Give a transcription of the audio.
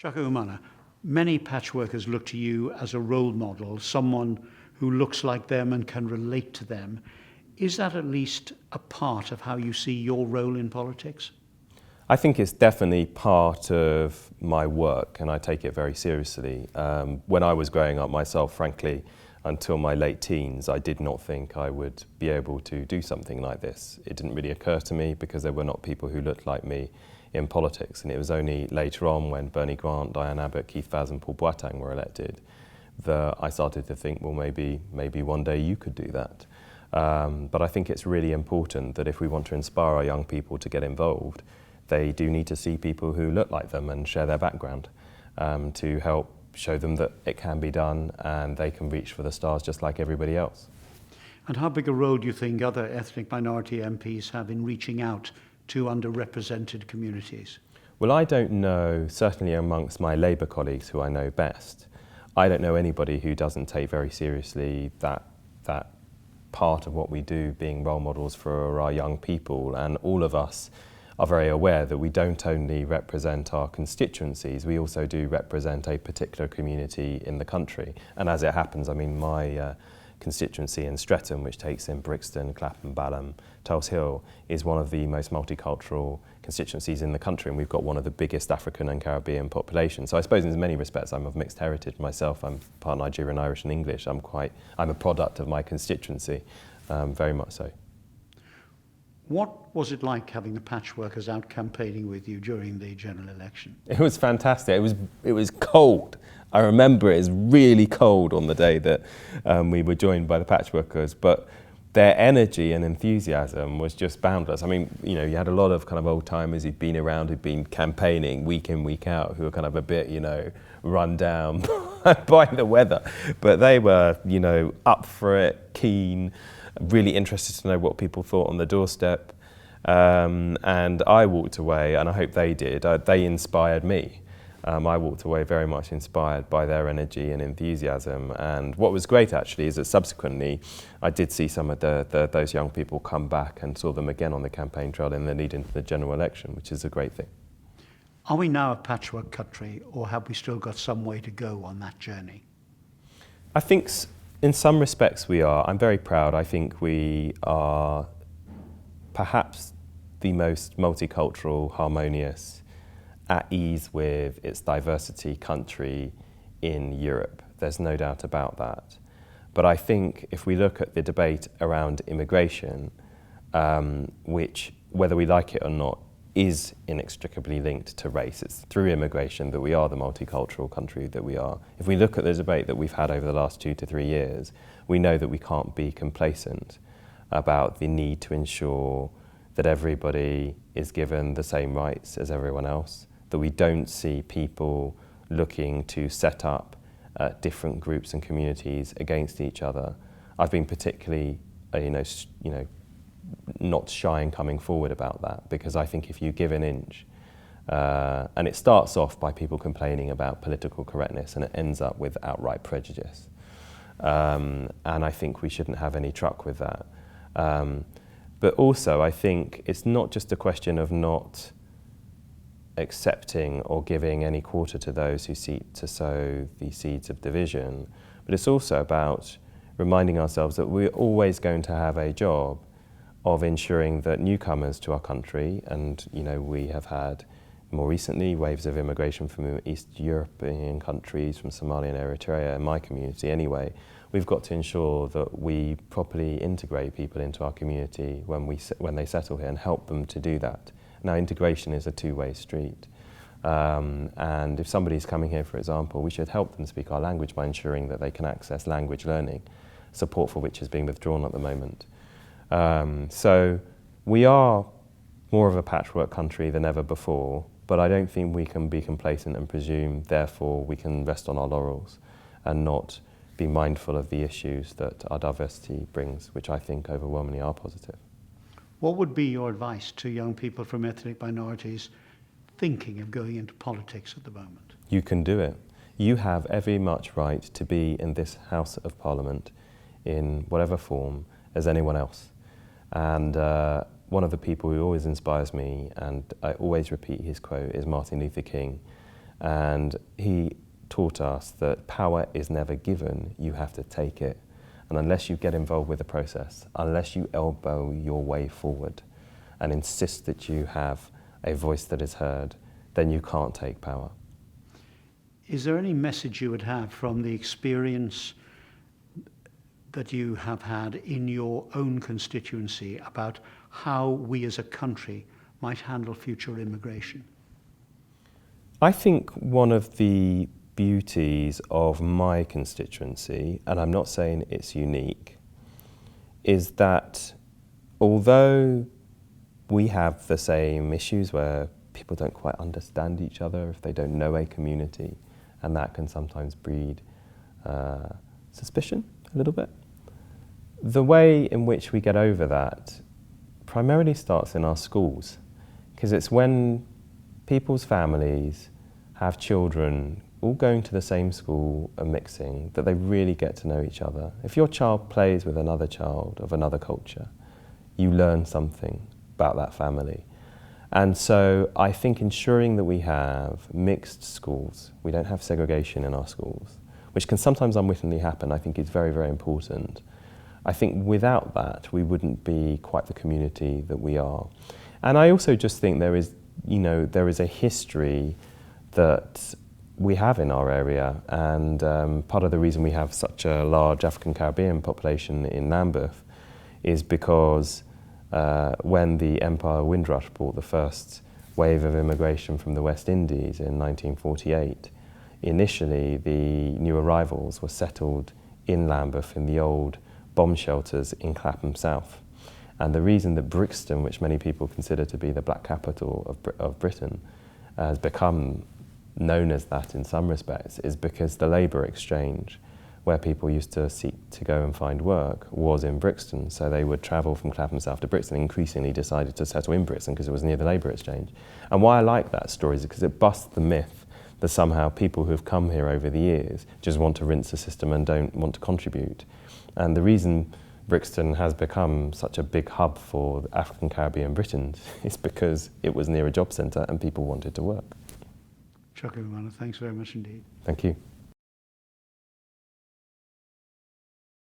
Chuka, Umunna, many patchworkers look to you as a role model, someone who looks like them and can relate to them. Is that at least a part of how you see your role in politics? I think it's definitely part of my work, and I take it very seriously. When I was growing up myself, frankly, until my late teens, I did not think I would be able to do something like this. It didn't really occur to me because there were not people who looked like me in politics, and it was only later on when Bernie Grant, Diane Abbott, Keith Vaz and Paul Boateng were elected that I started to think, well, maybe one day you could do that. But I think it's really important that if we want to inspire our young people to get involved, they do need to see people who look like them and share their background to help show them that it can be done and they can reach for the stars just like everybody else. And how big a role do you think other ethnic minority MPs have in reaching out to underrepresented communities? Well, I don't know, certainly amongst my Labour colleagues who I know best, I don't know anybody who doesn't take very seriously that part of what we do, being role models for our young people. And all of us are very aware that we don't only represent our constituencies, we also do represent a particular community in the country. And as it happens, I mean, my constituency in Streatham, which takes in Brixton, Clapham, Balham, Tulse Hill, is one of the most multicultural constituencies in the country, and we've got one of the biggest African and Caribbean populations. So I suppose in many respects I'm of mixed heritage myself. I'm part Nigerian, Irish and English. I'm a product of my constituency, very much so. What was it like having the patchworkers out campaigning with you during the general election? It was fantastic. It was cold. I remember it was really cold on the day that we were joined by the patchworkers, but their energy and enthusiasm was just boundless. I mean, you know, you had a lot of kind of old timers who'd been around, who'd been campaigning week in, week out, who were kind of a bit, you know, run down by the weather. But they were, you know, up for it, keen, really interested to know what people thought on the doorstep. And I walked away, and I hope they did. They inspired me. I walked away very much inspired by their energy and enthusiasm. And what was great actually is that subsequently I did see some of those young people come back and saw them again on the campaign trail in the lead into the general election, which is a great thing. Are we now a patchwork country, or have we still got some way to go on that journey? I think in some respects we are. I'm very proud. I think we are perhaps the most multicultural, harmonious, at ease with its diversity country in Europe. There's no doubt about that. But I think if we look at the debate around immigration, which, whether we like it or not, is inextricably linked to race. It's through immigration that we are the multicultural country that we are. If we look at the debate that we've had over the last 2 to 3 years, we know that we can't be complacent about the need to ensure that everybody is given the same rights as everyone else, that we don't see people looking to set up different groups and communities against each other. I've been particularly, not shy in coming forward about that, because I think if you give an inch, and it starts off by people complaining about political correctness and it ends up with outright prejudice. And I think we shouldn't have any truck with that. But also I think it's not just a question of not accepting or giving any quarter to those who seek to sow the seeds of division, but it's also about reminding ourselves that we're always going to have a job of ensuring that newcomers to our country, and you know, we have had more recently waves of immigration from East European countries, from Somalia and Eritrea, in my community anyway. We've got to ensure that we properly integrate people into our community when they settle here and help them to do that. Now, integration is a two-way street. And if somebody's coming here, for example, we should help them speak our language by ensuring that they can access language learning, support for which is being withdrawn at the moment. So we are more of a patchwork country than ever before, but I don't think we can be complacent and presume, therefore, we can rest on our laurels and not be mindful of the issues that our diversity brings, which I think overwhelmingly are positive. What would be your advice to young people from ethnic minorities thinking of going into politics at the moment? You can do it. You have every much right to be in this House of Parliament in whatever form as anyone else. And one of the people who always inspires me, and I always repeat his quote, is Martin Luther King. And he taught us that power is never given, you have to take it. And unless you get involved with the process, unless you elbow your way forward and insist that you have a voice that is heard, then you can't take power. Is there any message you would have from the experience that you have had in your own constituency about how we as a country might handle future immigration? I think one of the beauties of my constituency, and I'm not saying it's unique, is that although we have the same issues where people don't quite understand each other if they don't know a community, and that can sometimes breed suspicion a little bit. The way in which we get over that primarily starts in our schools, because it's when people's families have children all going to the same school and mixing that they really get to know each other. If your child plays with another child of another culture, you learn something about that family. And so I think ensuring that we have mixed schools, we don't have segregation in our schools, which can sometimes unwittingly happen, I think is very, very important. I think without that, we wouldn't be quite the community that we are. And I also just think there is a history that we have in our area, and part of the reason we have such a large African Caribbean population in Lambeth is because when the Empire Windrush brought the first wave of immigration from the West Indies in 1948, initially the new arrivals were settled in Lambeth in the old bomb shelters in Clapham South. And the reason that Brixton, which many people consider to be the black capital of Britain, has become known as that in some respects is because the labour exchange, where people used to seek to go and find work, was in Brixton. So they would travel from Clapham South to Brixton, increasingly decided to settle in Brixton because it was near the labour exchange. And why I like that story is because it busts the myth that somehow people who've come here over the years just want to rinse the system and don't want to contribute. And the reason Brixton has become such a big hub for the African Caribbean Britons is because it was near a job centre and people wanted to work. Chuka, Umunna, thanks very much indeed. Thank you.